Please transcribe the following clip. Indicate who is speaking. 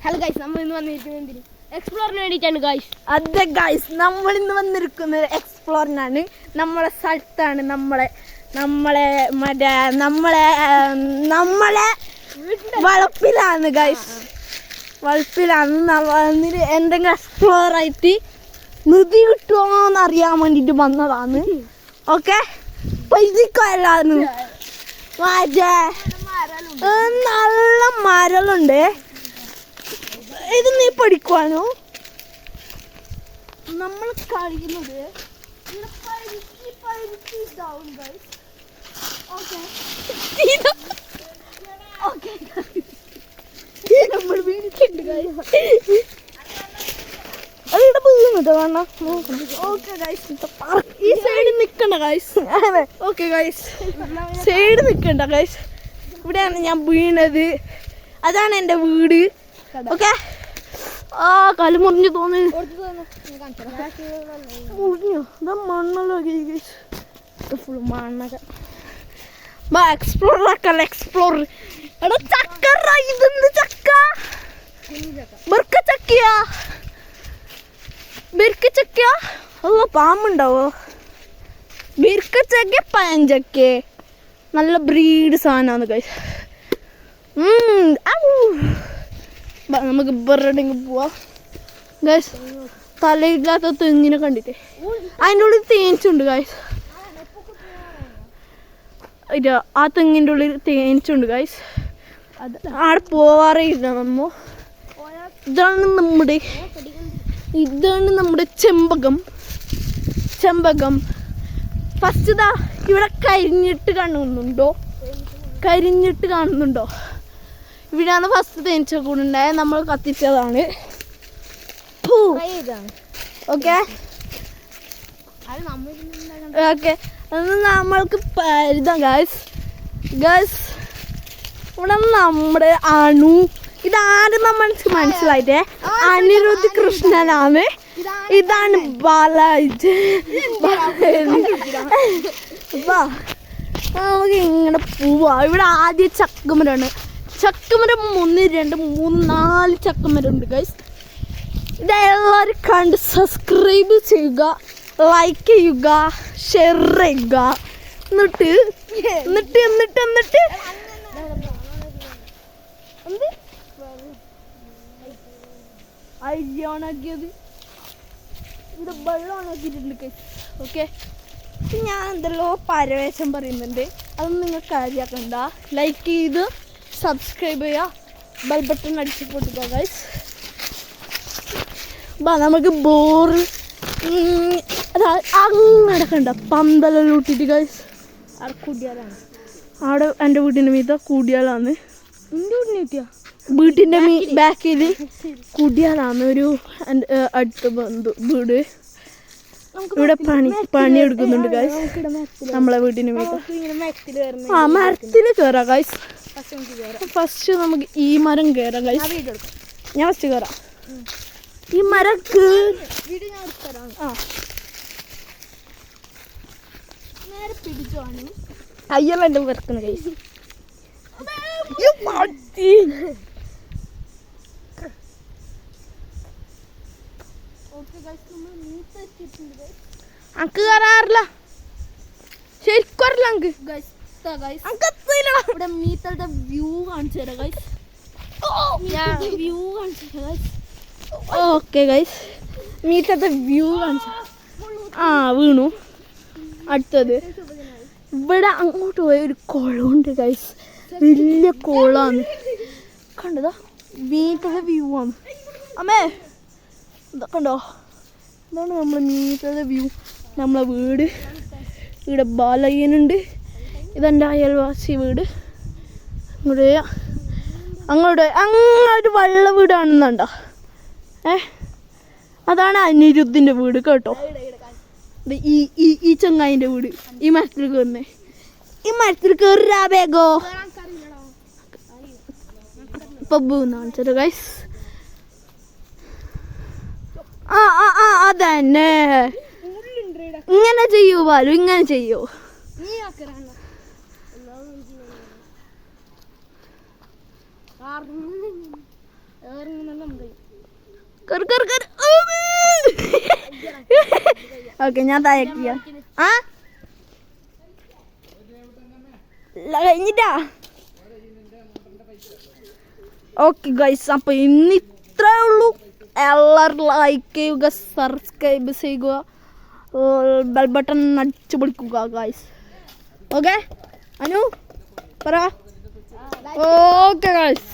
Speaker 1: Hello guys, നമ്മൾ ഇന്ന് വന്നിരിക്കുന്നത് എക്സ്പ്ലോറിന് വേണ്ടിയിട്ടാണ് ഗൈസ്.
Speaker 2: അതെ ഗൈസ്, നമ്മൾ ഇന്ന് വന്നിരിക്കുന്നത് എക്സ്പ്ലോറിനാണ്. നമ്മളെ സ്ഥലത്താണ്, നമ്മളെ വളപ്പിലാണ് ഗൈസ്. വളപ്പിലാണ് എന്തെങ്കിലും എക്സ്പ്ലോർ ആയിട്ട് നിധി കിട്ടുമോന്ന് അറിയാൻ വേണ്ടിട്ട് വന്നതാണ്. ഓക്കെ, പൈസക്കല്ലാന്ന് നല്ല മരലുണ്ട്. ഇത് നീ പഠിക്കുവാനോ? നമ്മൾ കളിക്കുന്നത് നമ്മൾ വീണിട്ടുണ്ട് ഈ സൈഡിൽ നിക്കണ്ട ഗൈസ്. ഓക്കെ ഗൈസ്, സൈഡ് നിക്കണ്ട ഗൈസ്. ഇവിടെയാണ് ഞാൻ വീണത്. അതാണ് എൻ്റെ വീട്. ഓക്കെ, ആ കല് മുറിഞ്ഞു തോന്നുന്നു. മുറിഞ്ഞു, ഇതാ മണ്ണല്ലോ ഫുൾ മണ്ണൊക്കെ. എക്സ്പ്ലോർ ആക്കല്ല, എക്സ്പ്ലോർ. എടാ ചക്ക, ഇതെന്ത് ചക്ക? ബെർക്കച്ചക്കയാ? ബെർക്കച്ചക്കയാ? അല്ല, പാമ്പുണ്ടാവോ? ബെർക്കച്ചക്ക പഴഞ്ചക്ക നല്ല ബ്രീഡ് സാധനമാണ് ഗൈസ്. നമുക്ക് ബെറെടെങ്കിൽ പോവാം ഗൈസ്. തലയില്ലാത്ത തെങ്ങിനെ കണ്ടിട്ടേ അതിൻ്റെ ഉള്ളിൽ തേനിച്ചുണ്ട് ഗൈസ്. ആ തെങ്ങിൻ്റെ ഉള്ളിൽ തേനിച്ചുണ്ട് ഗൈസ്. ആടെ പോവാറേ ഇല്ല നമ്മ. ഇതാണ് നമ്മുടെ ചെമ്പകം. ഫസ്റ്റ് ഇതാ ഇവിടെ കരിഞ്ഞിട്ട് കാണുന്നുണ്ടോ? ഇവിടെയാണ് ഫസ്റ്റ് തേനിച്ച കൂടുണ്ടായത്. നമ്മൾ കത്തിച്ചതാണ്. ഓക്കെ ഓക്കെ, നമ്മൾക്ക് ഇതാ ഗൈസ്. ഇവിടെ നമ്മുടെ ഇതാരും നമ്മൾക്ക് മനസ്സിലായിട്ടേ അനിരുദ്ധ് കൃഷ്ണനാണ്. ഇതാണ് ബാലാജി. നമുക്ക് ഇങ്ങനെ പോവാ. ഇവിടെ ആദ്യം ചക്കമരമാണ്. ചക്കമരം 1, 2, 3, 4 ചക്കമരം ഉണ്ട് ഗൈസ്. ഇതെല്ലാവരും കണ്ട് സബ്സ്ക്രൈബ് ചെയ്യുക, ലൈക്ക് ചെയ്യുക, ഷെയർ ചെയ്യുക. എന്നിട്ട് അയ്യോണാക്കിയത് ഇവിടെ വെള്ളം ഓണാക്കിയിട്ടുണ്ട് ഗൈസ്. ഓക്കെ, ഞാൻ എന്തെല്ലോ പരവേശം പറയുന്നുണ്ട്, അതൊന്നും നിങ്ങൾ കാര്യമാക്കണ്ട. ലൈക്ക് ചെയ്ത് സബ്സ്ക്രൈബ് ചെയ്യുക, ബെൽ ബട്ടൺ അടിച്ച് പൊട്ടുക ഗൈസ്. നമുക്ക് ബോറ് അങ്ങനെ കണ്ട പന്തലെല്ലാം ഇട്ടിട്ട് ഗൈസ്. അവിടെ കൂടിയാലാണ്. അവിടെ എൻ്റെ വീട്ടിൻ്റെ മീത കൂടിയാലാണ്. എൻ്റെ വീടിന് കിട്ടിയ വീട്ടിൻ്റെ ബാക്കിൽ കൂടിയാലാണ് ഒരു അടുത്ത വീട്. ഇവിടെ പണിയെടുക്കുന്നുണ്ട് ഗൈസ് നമ്മളെ വീട്ടിന് മീത. മരത്തിൽ കയറാം ഗൈസ്. ഫസ്റ്റ് നമുക്ക് ഈ മരം കയറാം ഗൈസ്. ഞാൻ ഫസ്റ്റ് കയറാം. ഈ മരം നേരെ പിടിച്ചാണ് അയ്യല്ല എൻ്റെ വെറുക്കുന്ന ഗൈസ്. അങ്ക് കയറാറില്ല, ശരിക്കും അറിയില്ല അങ്ക്. ഇവിടെ മീത്തയുടെ വ്യൂ കാണിച്ചു തരാം ഗൈസ്. വ്യൂ കാണിച്ചു തരാം ഗൈസ്. ഓക്കെ ഗൈസ്, മീത്തയുടെ വ്യൂ കാണിച്ചു. വീണു. അടുത്തത് ഇവിടെ അങ്ങോട്ട് പോയ ഒരു കുളമുണ്ട് ഗൈസ്. വലിയ കുളമാണ്, കണ്ടതാ. മീത്തയുടെ വ്യൂ ആണ്. അമ്മേ ഇതൊക്കെ ഉണ്ടോ? ഇതാണ് നമ്മളെ മീത്തയുടെ വ്യൂ. നമ്മളെ വീട്. ഇവിടെ ബാലയ്യനുണ്ട്. ഇതെൻ്റെ അയൽവാസി വീട്. അങ്ങോട്ട് വെള്ള വീടാണെന്നുണ്ടോ? അതാണ് അനിരുദ്ധിൻ്റെ വീട് കേട്ടോ. ഈ ചങ്ങായിൻ്റെ വീട്. ഈ മരത്തിൽ കയറുന്നേ, ഈ മരത്തിൽ കയറാ വേഗോ. ഇപ്പൊ കാണിച്ചോ ഗൈസ്. അതന്നെ, ഇങ്ങനെ ചെയ്യൂ ബാലു, ഇങ്ങനെ ചെയ്യൂ. ഓക്കെ ഞാൻ താഴേക്ക് ആ കഴിഞ്ഞിട്ടാ. ഓക്കെ ഗൈസ്, അപ്പോൾ ഇന്ന് ഇത്രേ ഉള്ളൂ. എല്ലാവരും ലൈക്ക് ചെയ്യുക, സബ്സ്ക്രൈബ് ചെയ്യുക, ബെൽ ബട്ടൺ അടിച്ചു പൊളിക്കുക ഗൈസ്. ഓക്കെ അനു പറ. Okay guys.